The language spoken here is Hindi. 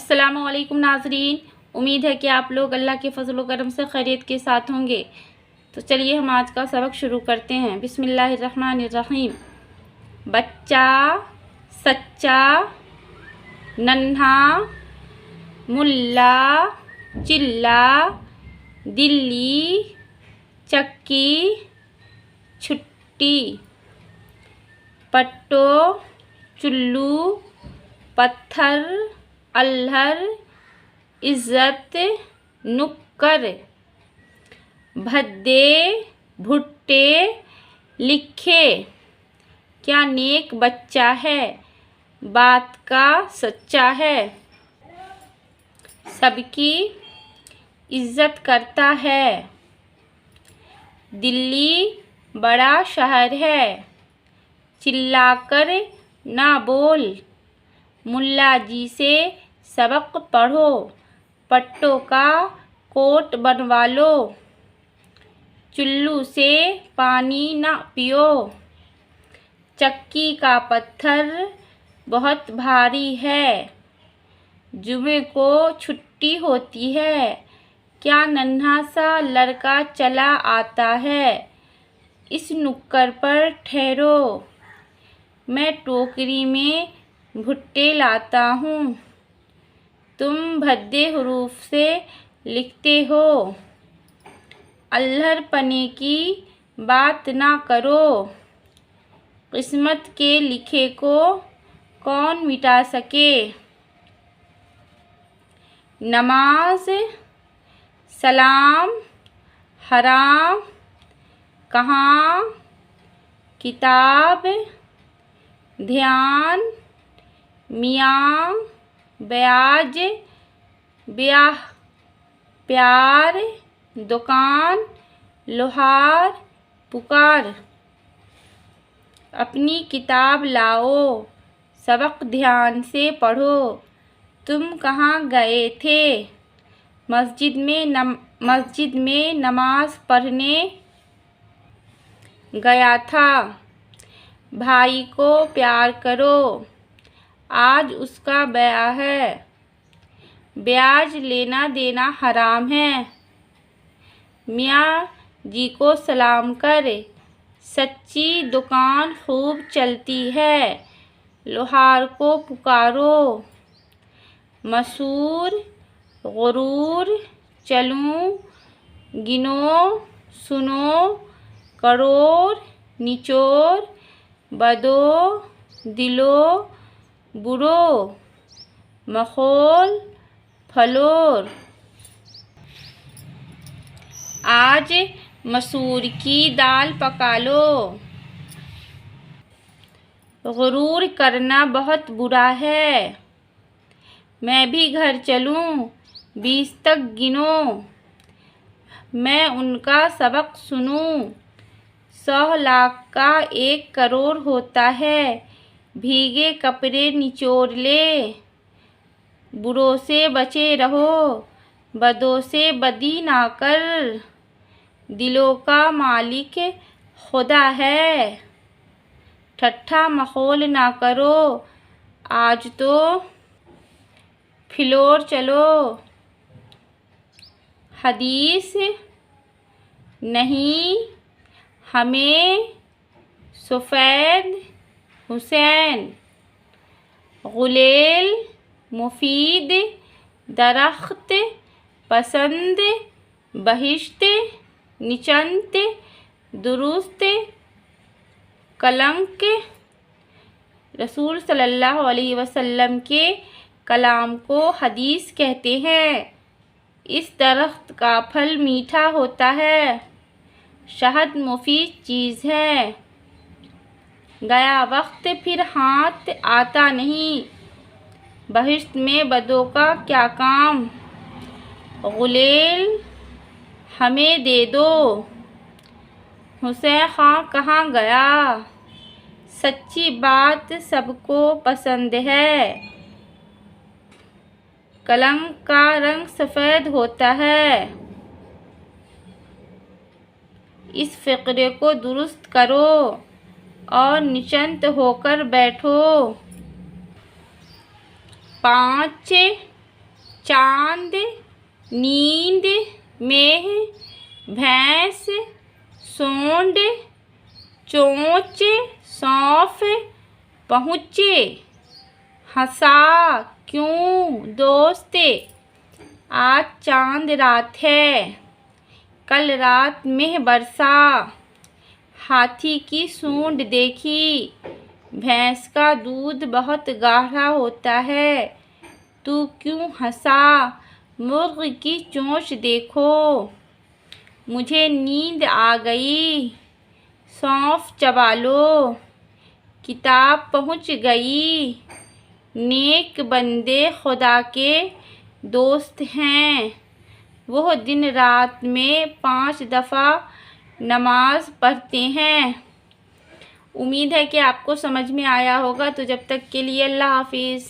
अस्सलामुअलैकुम नाज़रीन, उम्मीद है कि आप लोग अल्लाह के फजल व करम से खैरियत के साथ होंगे। तो चलिए हम आज का सबक शुरू करते हैं। बिस्मिल्लाहिर्रहमानिर्रहीम। बच्चा, सच्चा, नन्हा, मुल्ला, चिल्ला, दिल्ली, चक्की, छुट्टी, पट्टो, चुल्लू, पत्थर, अल्हर, इज़्ज़त, नुक्कर, भद्दे, भुट्टे, लिखे। क्या नेक बच्चा है, बात का सच्चा है, सबकी इज़्ज़त करता है। दिल्ली बड़ा शहर है, चिल्लाकर ना बोल, मुल्ला जी से सबक पढ़ो, पट्टों का कोट बनवा लो, चुल्लू से पानी ना पियो, चक्की का पत्थर बहुत भारी है, जुमे को छुट्टी होती है। क्या नन्हा सा लड़का चला आता है, इस नुक्कर पर ठहरो, मैं टोकरी में भुट्टे लाता हूँ, तुम भद्दे हरूफ से लिखते हो। अल्हड़ पने की बात ना करो, किस्मत के लिखे को कौन मिटा सके। नमाज, सलाम, हराम, कहाँ, किताब, ध्यान, मियाँ, ब्याज, ब्याह, प्यार, दुकान, लोहार, पुकार। अपनी किताब लाओ, सबक ध्यान से पढ़ो, तुम कहाँ गए थे, मस्जिद में नमाज पढ़ने गया था। भाई को प्यार करो, आज उसका ब्याह है, ब्याज लेना देना हराम है। मियाँ जी को सलाम कर, सच्ची दुकान खूब चलती है, लोहार को पुकारो, मसूर, गुरूर, चलूं, गिनो, सुनो, करोड़, निचोर, बदो, दिलो, बुरो, मखोल, फलोर। आज मसूर की दाल पका लो, गुरूर करना बहुत बुरा है, मैं भी घर चलूं, 20 तक गिनो, मैं उनका सबक सुनूं। 100 लाख का 1 करोड़ होता है, भीगे कपड़े निचोड़ ले, बुरों से बचे रहो, बदों से बदी ना कर, दिलों का मालिक खुदा है, ठट्ठा मखौल ना करो, आज तो फिलोर चलो। हदीस नहीं हमें सफ़ेद हुसैन, गुलेल मुफीद, दरख्त पसंद, बहिश्त निचंत, दुरुस्त कलंक। रसूल सल्लल्लाहु अलैहि वसल्लम के कलाम को हदीस कहते हैं। इस दरख्त का फल मीठा होता है, शहद मुफीद चीज़ है, गया वक्त फिर हाथ आता नहीं, बहिश्त में बदों का क्या काम, गुलेल हमें दे दो, हुसैन खां कहाँ गया, सच्ची बात सबको पसंद है, कलंक का रंग सफ़ेद होता है। इस फ़िक्रे को दुरुस्त करो और निश्चिंत होकर बैठो। 5 चांद, नींद में, भैंस, सोंड, चोंच, सौंफ, पहुँचे, हंसा, क्यों दोस्ते, आज चांद रात है, कल रात में बरसा, हाथी की सूंड देखी, भैंस का दूध बहुत गाढ़ा होता है, तू क्यों हंसा, मुर्ग की चोंच देखो, मुझे नींद आ गई, सौंफ चबा लो, किताब पहुँच गई, नेक बंदे खुदा के दोस्त हैं, वह दिन रात में 5 दफ़ा नमाज पढ़ते हैं। उम्मीद है कि आपको समझ में आया होगा। तो जब तक के लिए अल्लाह हाफिज़।